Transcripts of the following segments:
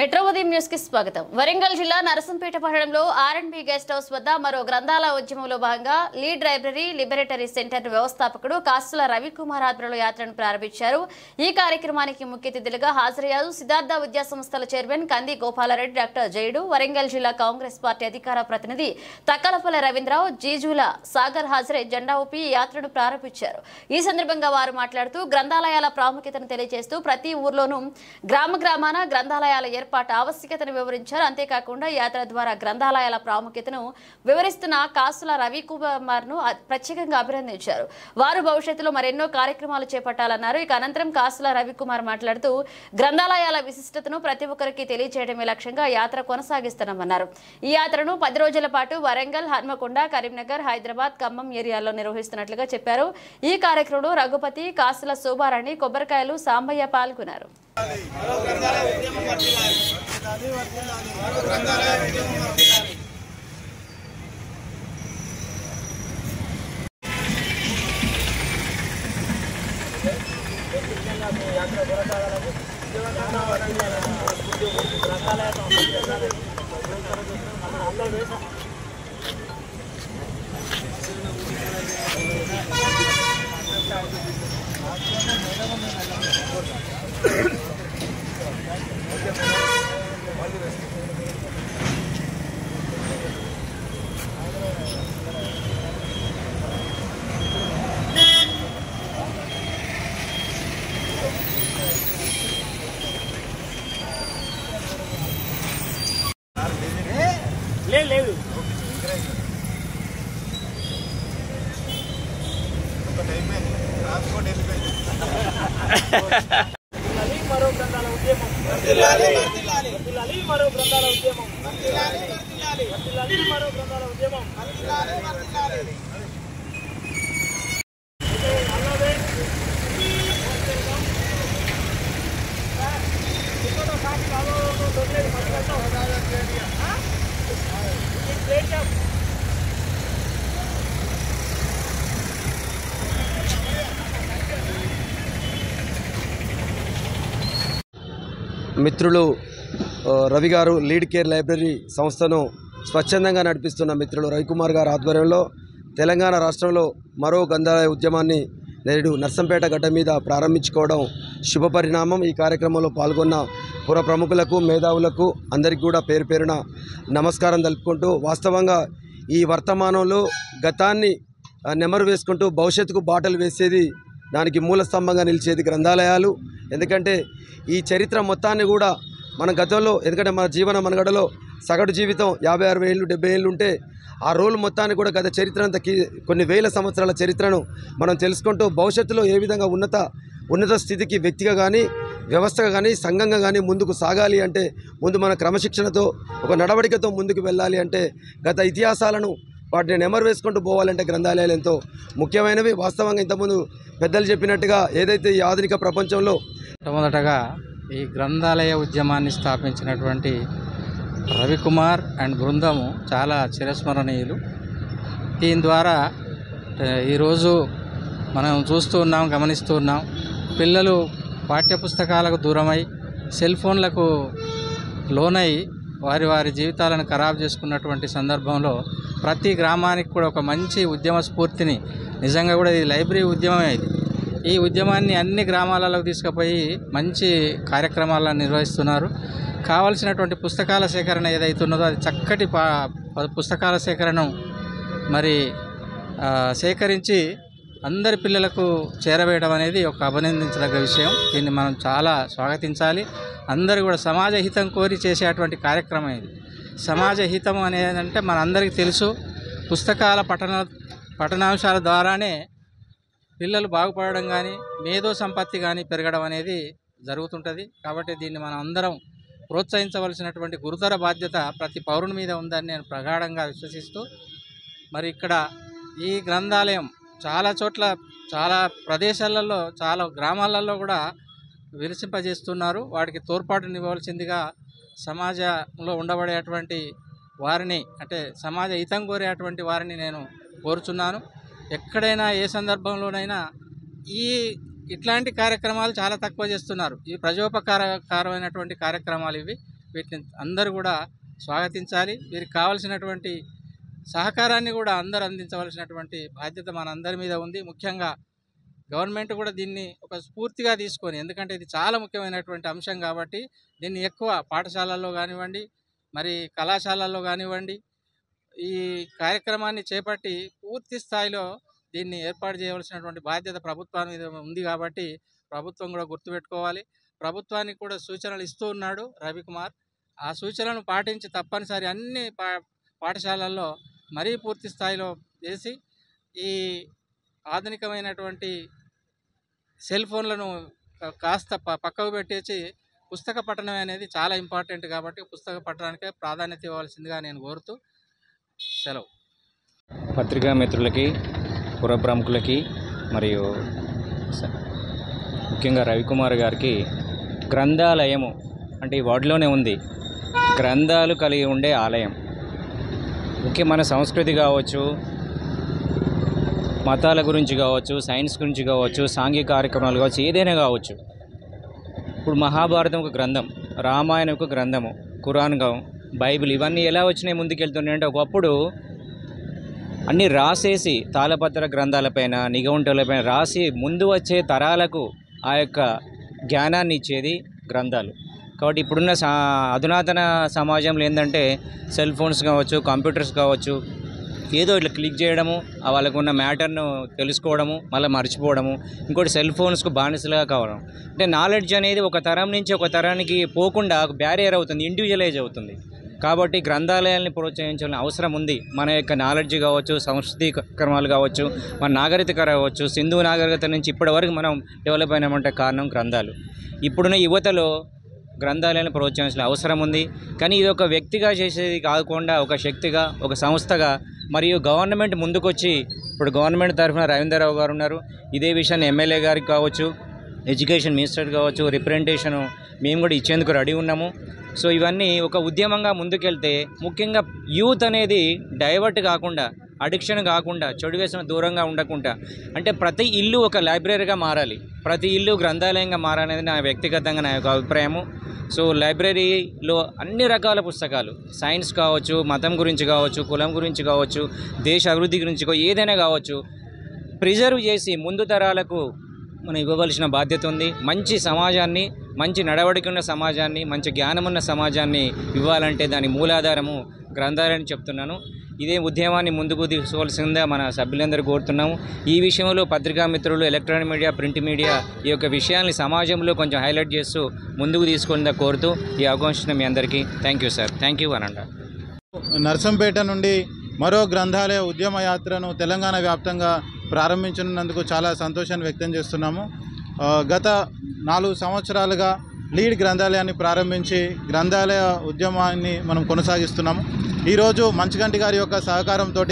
Metro ఉదయం news కి స్వాగతం. వరంగల్ జిల్లా నరసంపేట పట్టణంలో ఆర్ఎండ్బి గెస్ట్ హౌస్ వద్ద మరో గ్రంథాలయ ఉద్యమంలో భాగంగా లీడ్ లైబ్రరీ లిబరేటరీ సెంటర్ వ్యవస్థాపకుడు కాసుల రవికుమార్ ఆధ్వర్యంలో యాత్రను ప్రారంభించారు. ఈ కార్యక్రమానికి ముఖ్య అతిథులుగా హాజరయ్యారు సిద్ధార్థ విద్యా సంస్థల చైర్మన్ కంది గోపాలరెడ్డి, డాక్టర్ జైడు, వరంగల్ జిల్లా కాంగ్రెస్ పార్టీ అధికార ప్రతినిధి తక్కలపల్లి రవీంద్రరావు, జీజుల సాగర్ హాజరై జెండా ఊపి యాత్రను ప్రారంభించారు. ఈ సందర్భంగా వారు మాట్లాడుతూ గ్రంథాలయాల ప్రాముఖ్యతను తెలియజేస్తూ ప్రతి ఊర్లోనూ గ్రామాన గ్రంథాలయాల ఏర్పాటు ఆవశ్యకతను వివరించారు. అంతేకాకుండా యాత్ర ద్వారా గ్రంథాలయాల ప్రాముఖ్యతను వివరిస్తున్న కాసుల రవికుమార్ ను ప్రత్యేకంగా అభినందించారు. వారు భవిష్యత్తులో మరెన్నో కార్యక్రమాలు చేపట్టాలన్నారు. ఇక అనంతరం కాసుల రవికుమార్ మాట్లాడుతూ గ్రంథాలయాల విశిష్టతను ప్రతి ఒక్కరికి తెలియజేయడమే లక్ష్యంగా యాత్ర కొనసాగిస్తున్నామన్నారు. ఈ యాత్రను 10 రోజుల పాటు వరంగల్, హన్మకొండ, కరీంనగర్, హైదరాబాద్, ఖమ్మం ఏరియాల్లో నిర్వహిస్తున్నట్లుగా చెప్పారు. ఈ కార్యక్రమంలో రఘుపతి, కాసుల శోభారాణి, కొబ్బరికాయలు, సాంబయ్య పాల్గొన్నారు. లేదు మరో గ్రంథాల ఉద్యమం మరో గ్రంథాల ఉద్యమం మరో గ్రంథాల ఉద్యమం మిత్రులు రవి గారు లీడ్ కేర్ లైబ్రరీ సంస్థను స్వచ్ఛందంగా నడిపిస్తున్న మిత్రులు రవికుమార్ గారి ఆధ్వర్యంలో తెలంగాణ రాష్ట్రంలో మరో గ్రంథాలయ ఉద్యమాన్ని నేడు నర్సంపేట గడ్డ మీద ప్రారంభించుకోవడం శుభపరిణామం. ఈ కార్యక్రమంలో పాల్గొన్న పుర ప్రముఖులకు, మేధావులకు అందరికీ కూడా పేరు పేరున నమస్కారం తెలుపుకుంటూ, వాస్తవంగా ఈ వర్తమానంలో గతాన్ని నెమరు వేసుకుంటూ భవిష్యత్తుకు బాటలు వేసేది, దానికి మూల స్తంభంగా నిలిచేది గ్రంథాలయాలు. ఎందుకంటే ఈ చరిత్ర మొత్తాన్ని కూడా మన గతంలో, ఎందుకంటే మన జీవన మనగడలో సగటు జీవితం 50-60 ఏళ్ళు 70 ఏళ్ళు ఉంటే ఆ రోల్ మొత్తాన్ని కూడా గత చరిత్ర అంతా కొన్ని వేల సంవత్సరాల చరిత్రను మనం తెలుసుకుంటూ భవిష్యత్తులో ఏ విధంగా ఉన్నత స్థితికి వ్యక్తిగా కానీ, వ్యవస్థగా కానీ, సంఘంగా కానీ ముందుకు సాగాలి అంటే ముందు మన క్రమశిక్షణతో, ఒక నడవడికతో ముందుకు వెళ్ళాలి అంటే గత ఇతిహాసాలను వాటిని నెమరు వేసుకుంటూ పోవాలంటే గ్రంథాలయాలు ఎంతో ముఖ్యమైనవి. వాస్తవంగా ఇంతకుముందు పెద్దలు చెప్పినట్టుగా ఏదైతే ఈ ఆధునిక ప్రపంచంలో మొట్టమొదటగా ఈ గ్రంథాలయ ఉద్యమాన్ని స్థాపించినటువంటి రవికుమార్ అండ్ బృందము చాలా చిరస్మరణీయులు. దీని ద్వారా ఈరోజు మనం చూస్తూ ఉన్నాం, గమనిస్తూ ఉన్నాం, పిల్లలు పాఠ్యపుస్తకాలకు దూరమై సెల్ ఫోన్లకు లోనై వారి జీవితాలను ఖరాబు చేసుకున్నటువంటి సందర్భంలో ప్రతి గ్రామానికి కూడా ఒక మంచి ఉద్యమ స్ఫూర్తిని, నిజంగా కూడా ఇది లైబ్రరీ ఉద్యమమే, ఇది ఈ ఉద్యమాన్ని అన్ని గ్రామాలకు తీసుకుపోయి మంచి కార్యక్రమాలను నిర్వహిస్తున్నారు. కావలసినటువంటి పుస్తకాల సేకరణ ఏదైతే ఉన్నదో అది చక్కటి పుస్తకాల సేకరణను మరి సేకరించి అందరి పిల్లలకు చేరవేయడం అనేది ఒక అభినందించదగ్గ విషయం. దీన్ని మనం చాలా స్వాగతించాలి. అందరూ కూడా సమాజ హితం కోరి చేసేటువంటి కార్యక్రమం ఇది. సమాజ హితం అనేదంటే మనందరికీ తెలుసు, పుస్తకాల పఠనాంశాల ద్వారానే పిల్లలు బాగుపడడం కానీ, మేధో సంపత్తి కానీ పెరగడం అనేది జరుగుతుంటుంది. కాబట్టి దీన్ని మనం అందరం ప్రోత్సహించవలసినటువంటి గురుతర బాధ్యత ప్రతి పౌరుని మీద ఉందని నేను ప్రగాఢంగా విశ్వసిస్తూ, మరి ఇక్కడ ఈ గ్రంథాలయం చాలా చోట్ల, చాలా ప్రదేశాలలో, చాలా గ్రామాలలో కూడా విరసింపజేస్తున్నారు. వాటికి తోడ్పాటునివ్వవలసిందిగా సమాజంలో ఉండబడేటువంటి వారిని, అంటే సమాజ హితం కోరేటువంటి వారిని నేను కోరుచున్నాను. ఎక్కడైనా ఏ సందర్భంలోనైనా ఇట్లాంటి కార్యక్రమాలు చాలా తక్కువ చేస్తున్నారు. ఈ ప్రజోపకారమైనటువంటి కార్యక్రమాలు ఇవి. వీటిని అందరూ కూడా స్వాగతించాలి. వీరికి కావాల్సినటువంటి సహకారాన్ని కూడా అందరూ అందించవలసినటువంటి బాధ్యత మనందరి మీద ఉంది. ముఖ్యంగా గవర్నమెంట్ కూడా దీన్ని ఒక స్ఫూర్తిగా తీసుకొని, ఎందుకంటే ఇది చాలా ముఖ్యమైనటువంటి అంశం కాబట్టి దీన్ని ఎక్కువ పాఠశాలల్లో కానివ్వండి, మరి కళాశాలల్లో కానివ్వండి, ఈ కార్యక్రమాన్ని చేపట్టి పూర్తి స్థాయిలో దీన్ని ఏర్పాటు చేయవలసినటువంటి బాధ్యత ప్రభుత్వం మీద ఉంది కాబట్టి ప్రభుత్వం కూడా గుర్తుపెట్టుకోవాలి. ప్రభుత్వానికి కూడా సూచనలు ఇస్తూ ఉన్నాడు రవికుమార్. ఆ సూచనలను పాటించి తప్పనిసరి అన్ని పాఠశాలల్లో మరీ పూర్తి స్థాయిలో చేసి ఈ ఆధునికమైనటువంటి సెల్ ఫోన్లను కాస్త పక్కకు పెట్టేసి పుస్తక పఠనం అనేది చాలా ఇంపార్టెంట్ కాబట్టి పుస్తక పఠనానికే ప్రాధాన్యత ఇవ్వాల్సిందిగా నేను కోరుతూ సెలవు. పత్రికా మిత్రులకి, పుర ప్రముఖులకి మరియు ముఖ్యంగా రవికుమార్ గారికి గ్రంథాలయము అంటే ఈ వార్డులోనే ఉంది. గ్రంథాలు కలిగి ఉండే ఆలయం. ముఖ్యం మన సంస్కృతి కావచ్చు, మతాల గురించి కావచ్చు, సైన్స్ గురించి కావచ్చు, సాంఘిక కార్యక్రమాలు కావచ్చు, ఏదైనా కావచ్చు. ఇప్పుడు మహాభారతం ఒక గ్రంథం, రామాయణం ఒక గ్రంథము, ఖురాన్, బైబిల్ ఇవన్నీ ఎలా వచ్చినాయి ముందుకెళ్తున్నాయి అంటే ఒకప్పుడు అన్నీ రాసేసి తాళపత్ర గ్రంథాలపైన, నిఘంటువులపైన రాసి ముందు వచ్చే తరాలకు ఆ యొక్క జ్ఞానాన్ని ఇచ్చేది గ్రంథాలు. కాబట్టి ఇప్పుడున్న అధునాతన సమాజంలో ఏంటంటే సెల్ ఫోన్స్ కావచ్చు, కంప్యూటర్స్ కావచ్చు, ఏదో ఇట్లా క్లిక్ చేయడము, వాళ్ళకు ఉన్న మ్యాటర్ను తెలుసుకోవడము, మళ్ళీ మర్చిపోవడము, ఇంకోటి సెల్ ఫోన్స్కు బానిసలుగా కావడం. అంటే నాలెడ్జ్ అనేది ఒక తరం నుంచి ఒక తరానికి పోకుండా ఒక బ్యారియర్ అవుతుంది, ఇండివిజువలైజ్ అవుతుంది. కాబట్టి గ్రంథాలయాల్ని ప్రోత్సహించాలని అవసరం ఉంది. మన యొక్క నాలెడ్జ్ కావచ్చు, సంస్కృతి క్రమాలు కావచ్చు, మన నాగరికత కావచ్చు, సింధు నాగరికత నుంచి ఇప్పటి వరకు మనం డెవలప్ అయినామంటే కారణం గ్రంథాలు. ఇప్పుడున్న యువతలో గ్రంథాలయాలను ప్రోత్సహించాల్సిన అవసరం ఉంది. కానీ ఇది ఒక వ్యక్తిగా చేసేది కాకుండా ఒక శక్తిగా, ఒక సంస్థగా, మరియు గవర్నమెంట్ ముందుకొచ్చి, ఇప్పుడు గవర్నమెంట్ తరఫున రవీంద్రరావు గారు ఉన్నారు, ఇదే విషయాన్ని ఎమ్మెల్యే గారికి కావచ్చు, ఎడ్యుకేషన్ మినిస్టర్ కావచ్చు, రిప్రజెంటేషన్ మేము కూడా ఇచ్చేందుకు రెడీ ఉన్నాము. సో ఇవన్నీ ఒక ఉద్యమంగా ముందుకెళ్తే, ముఖ్యంగా యూత్ అనేది డైవర్ట్ కాకుండా, అడిక్షన్ కాకుండా, చెడు వ్యసనం దూరంగా ఉండకుండా, అంటే ప్రతి ఇల్లు ఒక లైబ్రరీగా మారాలి, ప్రతి ఇల్లు గ్రంథాలయంగా మారాలనేది నా వ్యక్తిగతంగా నా యొక్క అభిప్రాయము. సో లైబ్రరీలో అన్ని రకాల పుస్తకాలు, సైన్స్ కావచ్చు, మతం గురించి కావచ్చు, కులం గురించి కావచ్చు, దేశ అభివృద్ధి గురించి ఏదైనా కావచ్చు, ప్రిజర్వ్ చేసి ముందు తరాలకు మనం ఇవ్వవలసిన బాధ్యత ఉంది. మంచి సమాజాన్ని, మంచి నడవడిక ఉన్న సమాజాన్ని, మంచి జ్ఞానం ఉన్న సమాజాన్ని ఇవ్వాలంటే దాని మూలాధారము గ్రంథాలయాన్ని చెప్తున్నాను. ఇదే ఉద్యమాన్ని ముందుకు తీసుకోవాల్సిందే మన సభ్యులందరూ కోరుతున్నాము. ఈ విషయంలో పత్రికా మిత్రులు, ఎలక్ట్రానిక్ మీడియా, ప్రింట్ మీడియా ఈ యొక్క విషయాన్ని సమాజంలో కొంచెం హైలైట్ చేస్తూ ముందుకు తీసుకుందా కోరుతూ ఈ అవకాశం మీ అందరికీ thank you sir. Thank you అనంట. నర్సంపేట నుండి మరో గ్రంథాలయ ఉద్యమ యాత్రను తెలంగాణ వ్యాప్తంగా ప్రారంభించినందుకు చాలా సంతోషాన్ని వ్యక్తం చేస్తున్నాము. గత 4 సంవత్సరాలుగా లీడ్ గ్రంథాలయాన్ని ప్రారంభించి గ్రంథాలయ ఉద్యమాన్ని మనం కొనసాగిస్తున్నాము. ఈరోజు మంచిగంటి గారి యొక్క సహకారంతో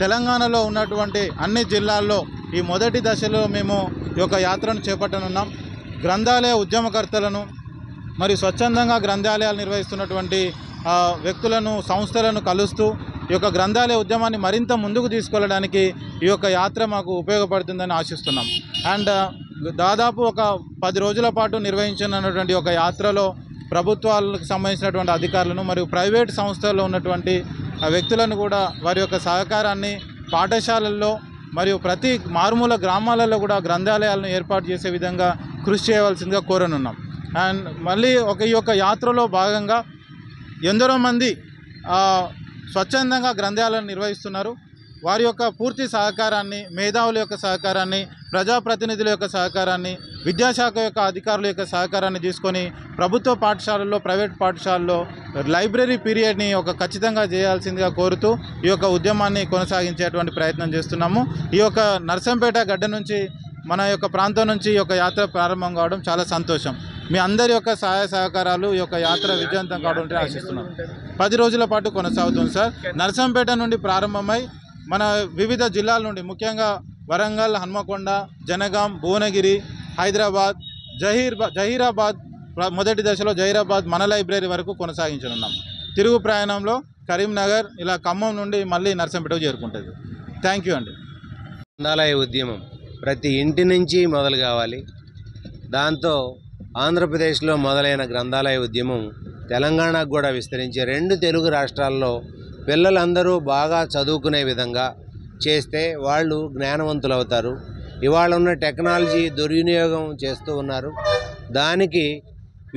తెలంగాణలో ఉన్నటువంటి అన్ని జిల్లాల్లో ఈ మొదటి దశలో మేము ఈ యొక్క యాత్రను చేపట్టనున్నాం. గ్రంథాలయ ఉద్యమకర్తలను మరియు స్వచ్ఛందంగా గ్రంథాలయాలు నిర్వహిస్తున్నటువంటి వ్యక్తులను, సంస్థలను కలుస్తూ ఈ యొక్క గ్రంథాలయ ఉద్యమాన్ని మరింత ముందుకు తీసుకెళ్ళడానికి ఈ యొక్క యాత్ర మాకు ఉపయోగపడుతుందని ఆశిస్తున్నాం. అండ్ దాదాపు ఒక 10 రోజుల పాటు నిర్వహించినటువంటి ఒక యాత్రలో ప్రభుత్వాలకు సంబంధించినటువంటి అధికారులను మరియు ప్రైవేట్ సంస్థల్లో ఉన్నటువంటి వ్యక్తులను కూడా వారి యొక్క సహకారాన్ని పాఠశాలల్లో మరియు ప్రతి మారుమూల గ్రామాలలో కూడా గ్రంథాలయాలను ఏర్పాటు చేసే విధంగా కృషి చేయవలసిందిగా కోరనున్నాం. అండ్ మళ్ళీ ఈ యొక్క యాత్రలో భాగంగా ఎందరో మంది స్వచ్ఛందంగా గ్రంథాలయాలను నిర్వహిస్తున్నారు. వారి యొక్క పూర్తి సహకారాన్ని, మేధావుల యొక్క సహకారాన్ని, ప్రజాప్రతినిధుల యొక్క సహకారాన్ని, విద్యాశాఖ యొక్క అధికారుల యొక్క సహకారాన్ని తీసుకొని ప్రభుత్వ పాఠశాలల్లో, ప్రైవేట్ పాఠశాలల్లో లైబ్రరీ పీరియడ్ని ఖచ్చితంగా చేయాల్సిందిగా కోరుతూ ఈ యొక్క ఉద్యమాన్ని కొనసాగించేటువంటి ప్రయత్నం చేస్తున్నాము. ఈ యొక్క నర్సంపేట గడ్డ నుంచి, మన యొక్క ప్రాంతం నుంచి ఈ యొక్క యాత్ర ప్రారంభం కావడం చాలా సంతోషం. మీ అందరి యొక్క సహాయ సహకారాలు ఈ యొక్క యాత్ర విజయవంతం కావడం ఆశిస్తున్నాం. 10 రోజుల పాటు కొనసాగుతుంది సార్. నర్సంపేట నుండి ప్రారంభమై మన వివిధ జిల్లాల నుండి, ముఖ్యంగా వరంగల్, హన్మకొండ, జనగాం, భువనగిరి, హైదరాబాద్, జహీరాబాద్, మొదటి దశలో జహీరాబాద్ మన లైబ్రరీ వరకు కొనసాగించనున్నాం. తిరుగు ప్రయాణంలో కరీంనగర్, ఇలా ఖమ్మం నుండి మళ్ళీ నర్సంపేటకు చేరుకుంటుంది. థ్యాంక్ యూ అండి. గ్రంథాలయ ఉద్యమం ప్రతి ఇంటి నుంచి మొదలు కావాలి. దాంతో ఆంధ్రప్రదేశ్లో మొదలైన గ్రంథాలయ ఉద్యమం తెలంగాణకు కూడా విస్తరించి 2 తెలుగు రాష్ట్రాల్లో పిల్లలందరూ బాగా చదువుకునే విధంగా చేస్తే వాళ్ళు జ్ఞానవంతులు అవుతారు. ఇవాళ ఉన్న టెక్నాలజీ దుర్వినియోగం చేస్తూ ఉన్నారు. దానికి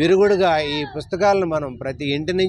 విరుగుడుగా ఈ పుస్తకాలను మనం ప్రతి ఇంటి నుంచి